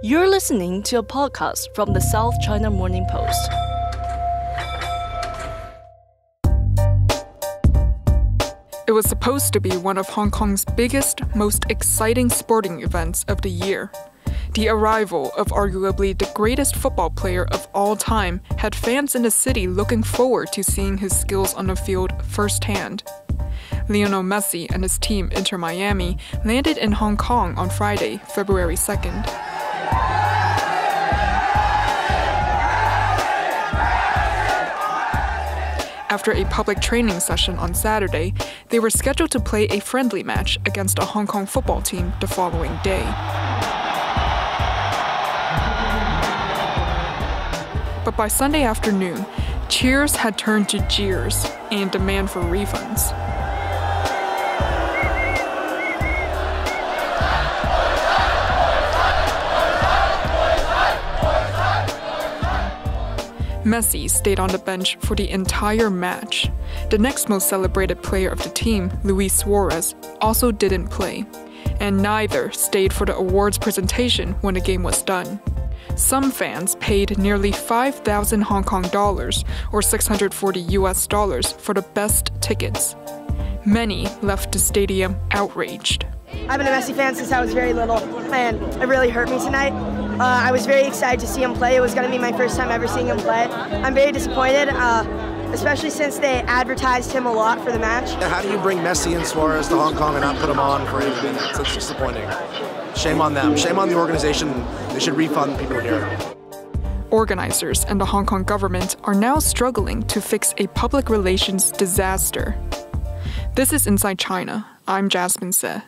You're listening to a podcast from the South China Morning Post. It was supposed to be one of Hong Kong's biggest, most exciting sporting events of the year. The arrival of arguably the greatest football player of all time had fans in the city looking forward to seeing his skills on the field firsthand. Lionel Messi and his team Inter Miami landed in Hong Kong on Friday, February 2nd. After a public training session on Saturday, they were scheduled to play a friendly match against a Hong Kong football team the following day. But by Sunday afternoon, cheers had turned to jeers and demand for refunds. Messi stayed on the bench for the entire match. The next most celebrated player of the team, Luis Suarez, also didn't play. And neither stayed for the awards presentation when the game was done. Some fans paid nearly 5,000 Hong Kong dollars, or $640 for the best tickets. Many left the stadium outraged. I've been a Messi fan since I was very little, and it really hurt me tonight. I was very excited to see him play. It was going to be my first time ever seeing him play. I'm very disappointed, especially since they advertised him a lot for the match. How do you bring Messi and Suarez to Hong Kong and not put them on for 8 minutes? It's disappointing. Shame on them. Shame on the organization. They should refund people here. Organizers and the Hong Kong government are now struggling to fix a public relations disaster. This is Inside China. I'm Jasmine Se.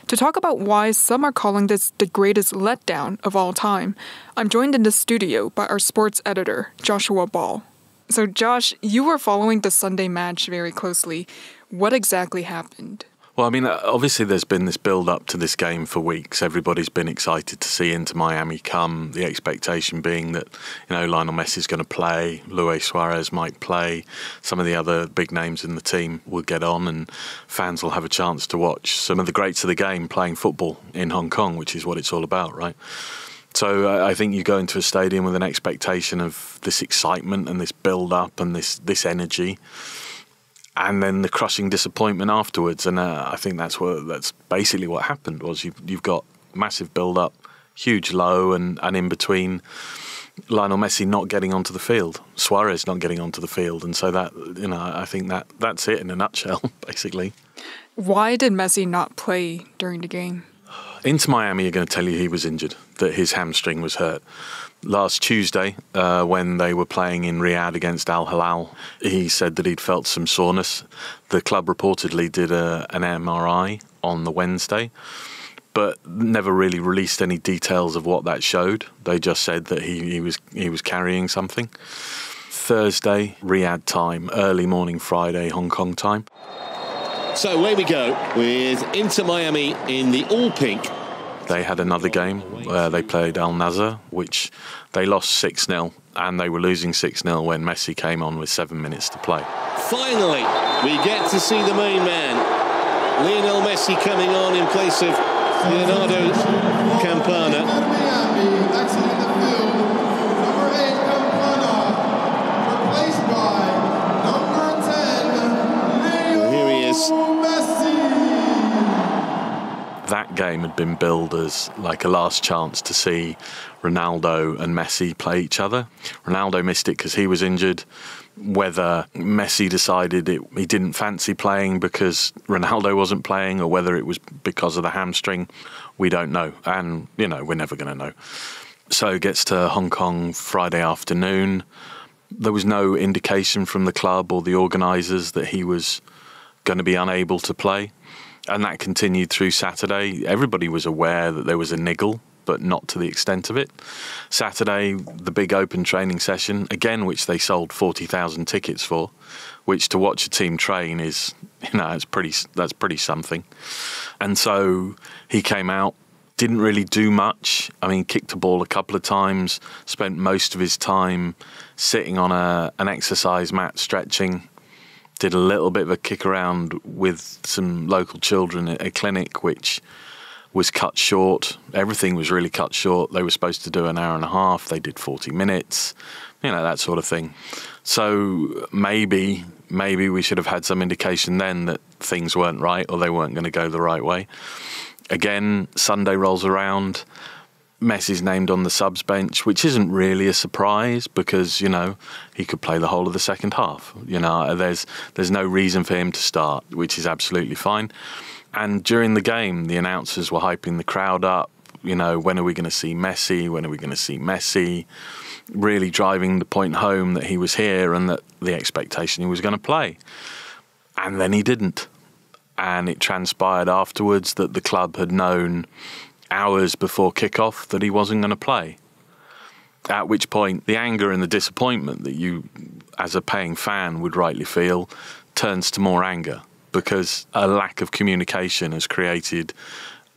To talk about why some are calling this the greatest letdown of all time, I'm joined in the studio by our sports editor, Joshua Ball. So Josh, you were following the Sunday match very closely. What exactly happened? Well, I mean, obviously there's been this build-up to this game for weeks. Everybody's been excited to see Inter Miami come, the expectation being that, Lionel Messi is going to play, Luis Suarez might play, some of the other big names in the team will get on, and fans will have a chance to watch some of the greats of the game playing football in Hong Kong, which is what it's all about, right? So I think you go into a stadium with an expectation of this excitement and this build-up and this energy. And then the crushing disappointment afterwards, and I think that's basically what happened. Was you've got massive build-up, huge low, and in between, Lionel Messi not getting onto the field, Suarez not getting onto the field, and so that I think that's it in a nutshell, basically. Why did Messi not play during the game? Inter Miami are going to tell you he was injured, that his hamstring was hurt. Last Tuesday, when they were playing in Riyadh against Al Hilal, he said that he'd felt some soreness. The club reportedly did an MRI on the Wednesday, but never really released any details of what that showed. They just said that he was carrying something. Thursday, Riyadh time, early morning Friday, Hong Kong time. So away we go with Inter Miami in the all-pink. They had another game where they played Al Nassr, which they lost 6-0, and they were losing 6-0 when Messi came on with 7 minutes to play. Finally, we get to see the main man, Lionel Messi, coming on in place of Leonardo Campana. That game had been billed as like a last chance to see Ronaldo and Messi play each other. Ronaldo missed it because he was injured. Whether Messi decided he didn't fancy playing because Ronaldo wasn't playing, or whether it was because of the hamstring, we don't know. And, we're never going to know. So it gets to Hong Kong Friday afternoon. There was no indication from the club or the organisers that he was going to be unable to play. And that continued through Saturday. Everybody was aware that there was a niggle, but not to the extent of it. Saturday, the big open training session, again, which they sold 40,000 tickets for, which to watch a team train is, that's pretty something. And so he came out, didn't really do much. I mean, kicked a ball a couple of times, spent most of his time sitting on an exercise mat, stretching. Did a little bit of a kick around with some local children at a clinic, which was cut short. Everything was really cut short. They were supposed to do an hour and a half. They did 40 minutes, that sort of thing. So maybe we should have had some indication then that things weren't right or they weren't going to go the right way. Again, Sunday rolls around. Messi's named on the subs bench, which isn't really a surprise because, he could play the whole of the second half. There's no reason for him to start, which is absolutely fine. And during the game, the announcers were hyping the crowd up. When are we going to see Messi? When are we going to see Messi? Really driving the point home that he was here and that the expectation he was going to play. And then he didn't. And it transpired afterwards that the club had known hours before kickoff that he wasn't going to play. At which point, the anger and the disappointment that you, as a paying fan, would rightly feel turns to more anger because a lack of communication has created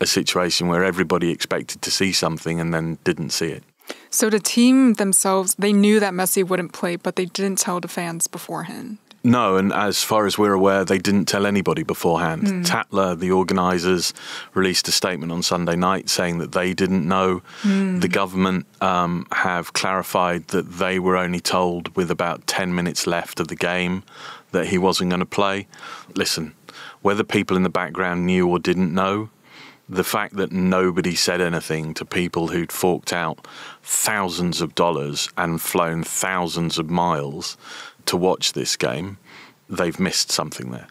a situation where everybody expected to see something and then didn't see it. So the team themselves, they knew that Messi wouldn't play, but they didn't tell the fans beforehand. No, and as far as we're aware, they didn't tell anybody beforehand. Tler, the organisers, released a statement on Sunday night saying that they didn't know. The government have clarified that they were only told with about 10 minutes left of the game that he wasn't going to play. Listen, whether people in the background knew or didn't know, the fact that nobody said anything to people who'd forked out thousands of dollars and flown thousands of miles to watch this game, they've missed something there.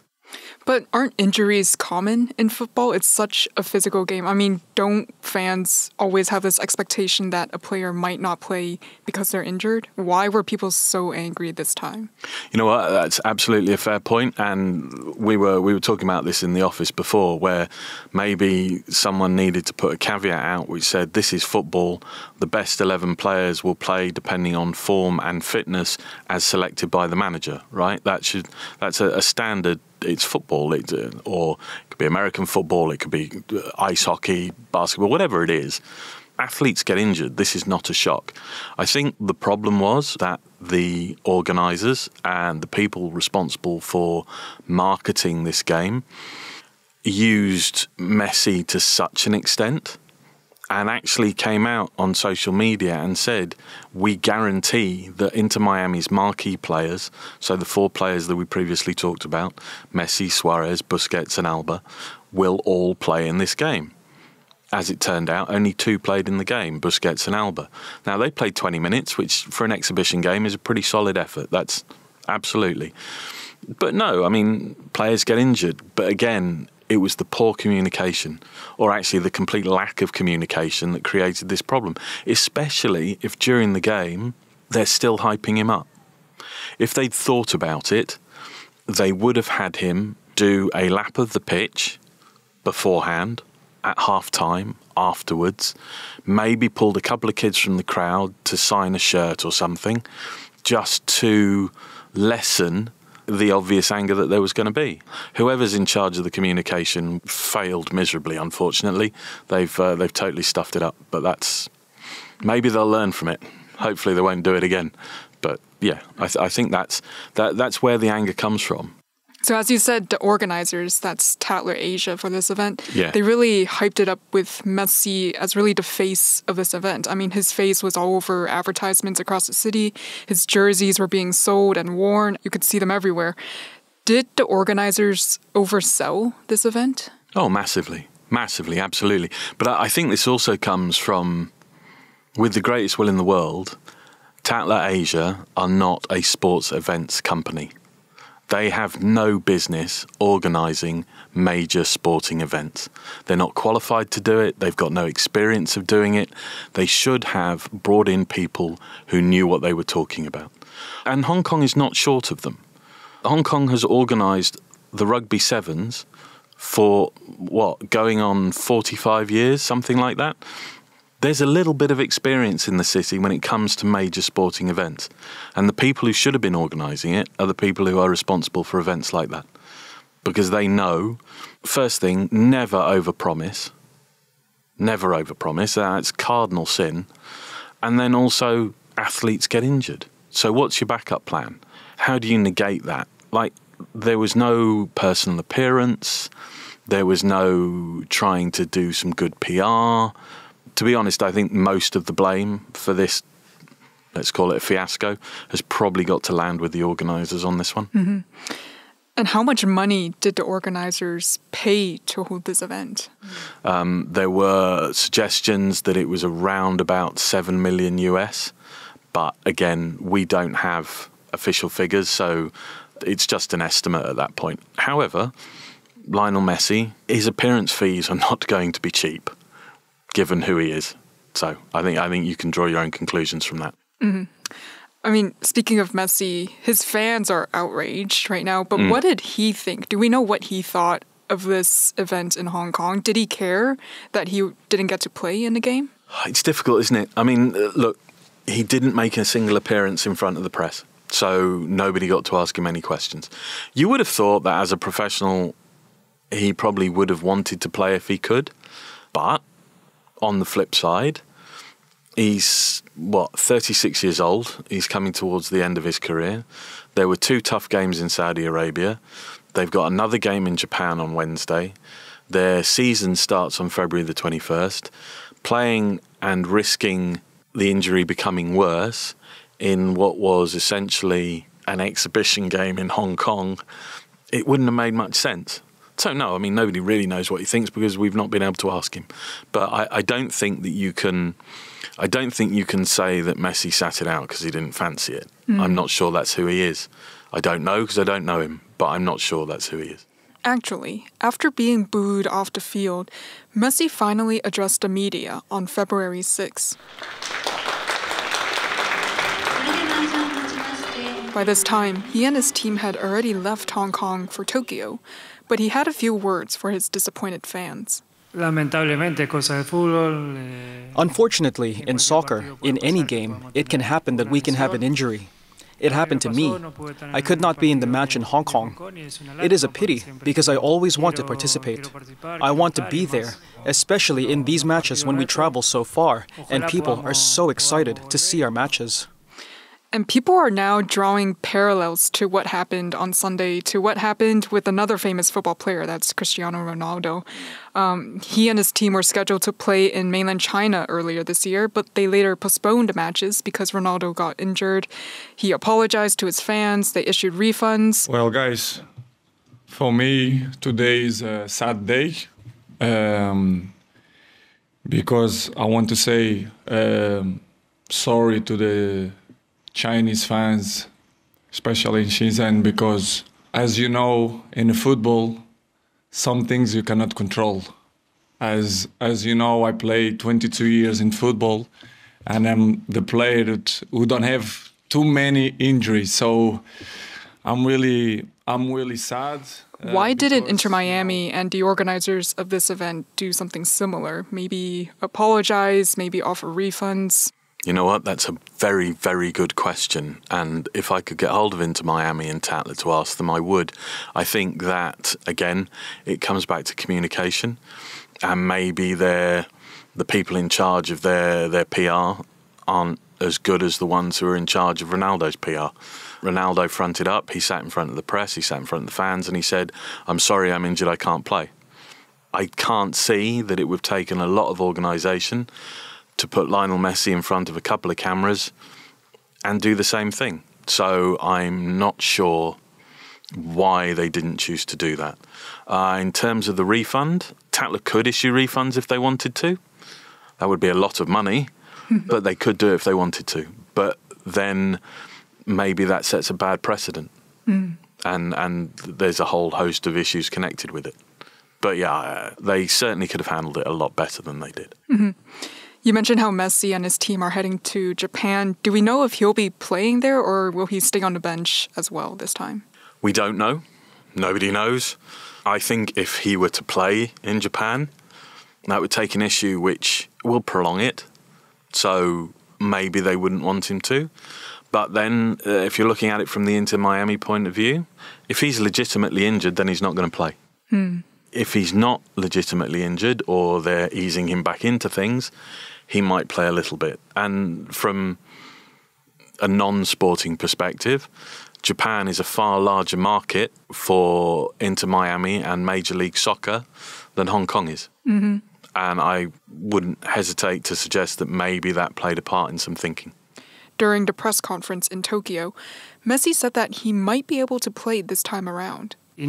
But aren't injuries common in football? It's such a physical game. I mean, don't fans always have this expectation that a player might not play because they're injured? Why were people so angry this time? You know what? That's absolutely a fair point. And we were talking about this in the office before, where maybe someone needed to put a caveat out which said, this is football. The best 11 players will play depending on form and fitness as selected by the manager, right? That's a standard. It's football, or it could be American football, it could be ice hockey, basketball, whatever it is. Athletes get injured. This is not a shock. I think the problem was that the organisers and the people responsible for marketing this game used Messi to such an extent and actually came out on social media and said, we guarantee that Inter Miami's marquee players, so the 4 players that we previously talked about, Messi, Suarez, Busquets and Alba, will all play in this game. As it turned out, only 2 played in the game, Busquets and Alba. Now, they played 20 minutes, which for an exhibition game is a pretty solid effort. That's absolutely. But no, I mean, players get injured. But again, it was the poor communication, or actually the complete lack of communication, that created this problem, especially if during the game they're still hyping him up. If they'd thought about it, they would have had him do a lap of the pitch beforehand, at half-time, afterwards, maybe pulled a couple of kids from the crowd to sign a shirt or something, just to lessen the obvious anger that there was going to be. Whoever's in charge of the communication failed miserably, unfortunately. They've totally stuffed it up, but maybe they'll learn from it. Hopefully they won't do it again. But yeah, I think that's where the anger comes from. So as you said, the organizers, that's tler Asia for this event, yeah, they really hyped it up with Messi as really the face of this event. I mean, his face was all over advertisements across the city. His jerseys were being sold and worn. You could see them everywhere. Did the organizers oversell this event? Oh, massively. Massively, absolutely. But I think this also comes from, with the greatest will in the world, tler Asia are not a sports events company. They have no business organising major sporting events. They're not qualified to do it. They've got no experience of doing it. They should have brought in people who knew what they were talking about. And Hong Kong is not short of them. Hong Kong has organised the Rugby Sevens for, going on 45 years, something like that. There's a little bit of experience in the city when it comes to major sporting events. And the people who should have been organising it are the people who are responsible for events like that. Because they know, first thing, never overpromise. Never overpromise. That's cardinal sin. And then also, athletes get injured. So what's your backup plan? How do you negate that? Like, there was no personal appearance. There was no trying to do some good PR. To be honest, I think most of the blame for this, let's call it a fiasco, has probably got to land with the organisers on this one. Mm-hmm. And how much money did the organisers pay to hold this event? There were suggestions that it was around about 7 million US. But again, we don't have official figures, so it's just an estimate at that point. However, Lionel Messi, his appearance fees are not going to be cheap, given who he is. So I think you can draw your own conclusions from that. Mm-hmm. I mean, speaking of Messi, his fans are outraged right now, but what did he think? Do we know what he thought of this event in Hong Kong? Did he care that he didn't get to play in the game? It's difficult, isn't it? I mean, look, he didn't make a single appearance in front of the press, so nobody got to ask him any questions. You would have thought that as a professional, he probably would have wanted to play if he could, but on the flip side, he's, 36 years old. He's coming towards the end of his career. There were 2 tough games in Saudi Arabia. They've got another game in Japan on Wednesday. Their season starts on February the 21st. Playing and risking the injury becoming worse in what was essentially an exhibition game in Hong Kong, it wouldn't have made much sense. So no, I mean, nobody really knows what he thinks because we've not been able to ask him. But I don't think that you can say that Messi sat it out because he didn't fancy it. I'm not sure that's who he is. I don't know because I don't know him, but I'm not sure that's who he is. Actually, after being booed off the field, Messi finally addressed the media on February 6. By this time, he and his team had already left Hong Kong for Tokyo, but he had a few words for his disappointed fans. Unfortunately, in soccer, in any game, it can happen that we can have an injury. It happened to me. I could not be in the match in Hong Kong. It is a pity because I always want to participate. I want to be there, especially in these matches when we travel so far and people are so excited to see our matches. And people are now drawing parallels to what happened on Sunday, to what happened with another famous football player, that's Cristiano Ronaldo. He and his team were scheduled to play in mainland China earlier this year, but they later postponed the matches because Ronaldo got injured. He apologized to his fans. They issued refunds. Well, guys, for me, today is a sad day because I want to say sorry to the Chinese fans, especially in Shenzhen, because as you know, in football, some things you cannot control. As you know, I played 22 years in football, and I'm the player who don't have too many injuries. So I'm really sad. Why didn't Inter Miami and the organizers of this event do something similar? Maybe apologize, maybe offer refunds? You know what? That's a very, very good question. And if I could get hold of Inter Miami and Tler to ask them, I would. I think that, again, it comes back to communication. And maybe the people in charge of their PR aren't as good as the ones who are in charge of Ronaldo's PR. Ronaldo fronted up. He sat in front of the press. He sat in front of the fans. And he said, "I'm sorry, I'm injured. I can't play." I can't see that it would have taken a lot of organisation to put Lionel Messi in front of a couple of cameras and do the same thing. So I'm not sure why they didn't choose to do that. In terms of the refund, Tler could issue refunds if they wanted to. That would be a lot of money, but they could do it if they wanted to. But then maybe that sets a bad precedent. And there's a whole host of issues connected with it. But yeah, they certainly could have handled it a lot better than they did. You mentioned how Messi and his team are heading to Japan. Do we know if he'll be playing there or will he stay on the bench as well this time? We don't know. Nobody knows. I think if he were to play in Japan, that would take an issue which will prolong it. So maybe they wouldn't want him to. But then if you're looking at it from the Inter Miami point of view, if he's legitimately injured, then he's not going to play. If he's not legitimately injured or they're easing him back into things, he might play a little bit. And from a non-sporting perspective, Japan is a far larger market for Inter Miami and Major League Soccer than Hong Kong is. Mm-hmm. And I wouldn't hesitate to suggest that maybe that played a part in some thinking. During the press conference in Tokyo, Messi said that he might be able to play this time around. Today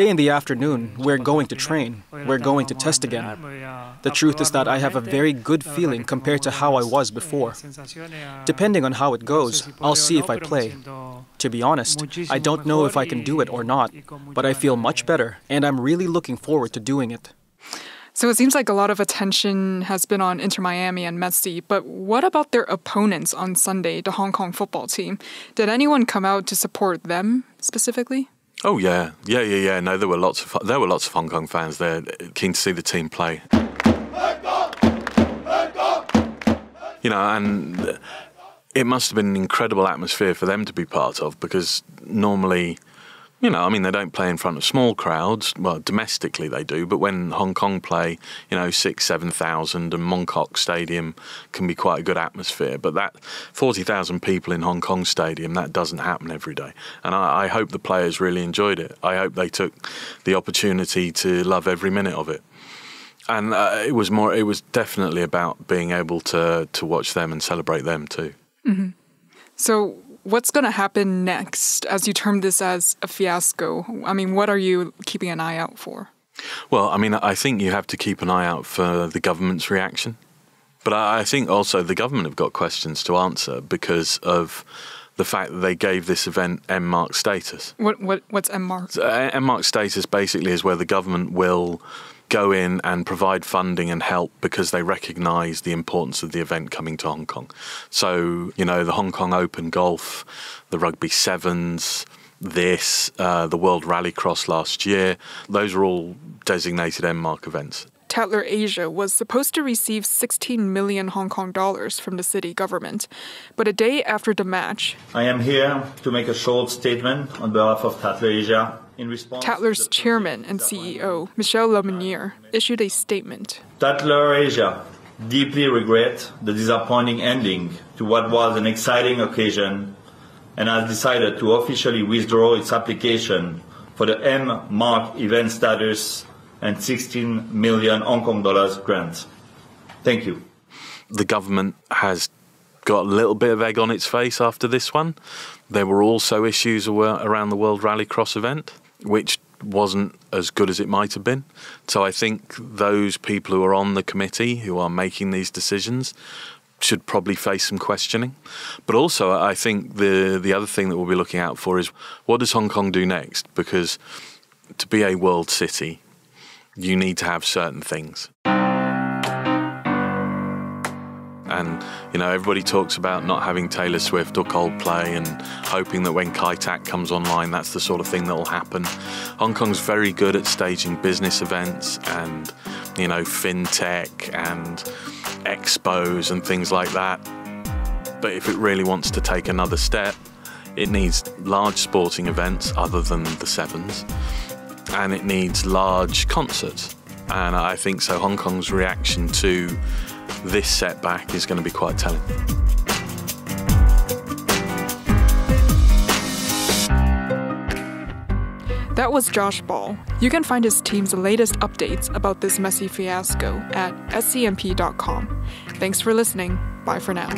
in the afternoon, we're going to train. We're going to test again. The truth is that I have a very good feeling compared to how I was before. Depending on how it goes, I'll see if I play. To be honest, I don't know if I can do it or not, but I feel much better, and I'm really looking forward to doing it. So it seems like a lot of attention has been on Inter Miami and Messi, but what about their opponents on Sunday, the Hong Kong football team? Did anyone come out to support them specifically? Oh yeah. No, there were lots of Hong Kong fans there, keen to see the team play. You know, and it must have been an incredible atmosphere for them to be part of, because normally, you know, I mean, they don't play in front of small crowds. Well, domestically they do, but when Hong Kong play, 6,000-7,000, and Mong Kok Stadium can be quite a good atmosphere. But that 40,000 people in Hong Kong Stadium, that doesn't happen every day. And I hope the players really enjoyed it. I hope they took the opportunity to love every minute of it. And it was definitely about being able to watch them and celebrate them too. Mm-hmm. So what's going to happen next, as you term this as a fiasco? I mean, what are you keeping an eye out for? Well, I mean, I think you have to keep an eye out for the government's reaction. But I think also the government have got questions to answer because of the fact that they gave this event M-Mark status. What's M-Mark? So, M-Mark status basically is where the government will go in and provide funding and help because they recognise the importance of the event coming to Hong Kong. So, the Hong Kong Open Golf, the Rugby Sevens, the World Rallycross last year, those are all designated M-Mark events. tler Asia was supposed to receive 16 million Hong Kong dollars from the city government. But a day after the match, I am here to make a short statement on behalf of tler Asia. Tler's chairman and CEO, Michel Lemonnier, issued a statement. tler Asia deeply regret the disappointing ending to what was an exciting occasion and has decided to officially withdraw its application for the M-Mark event status and 16 million Hong Kong dollars grant. Thank you. The government has got a little bit of egg on its face after this one. There were also issues around the World Rallycross event, which wasn't as good as it might have been. So I think those people who are on the committee, who are making these decisions, should probably face some questioning. But also I think the other thing that we'll be looking out for is, what does Hong Kong do next? Because to be a world city, you need to have certain things. And, everybody talks about not having Taylor Swift or Coldplay and hoping that when Kai Tak comes online, that's the sort of thing that will happen. Hong Kong's very good at staging business events and, fintech and expos and things like that. But if it really wants to take another step, it needs large sporting events other than the Sevens, and it needs large concerts. And I think so Hong Kong's reaction to this setback is going to be quite telling. That was Josh Ball. You can find his team's latest updates about this Messi fiasco at scmp.com. Thanks for listening. Bye for now.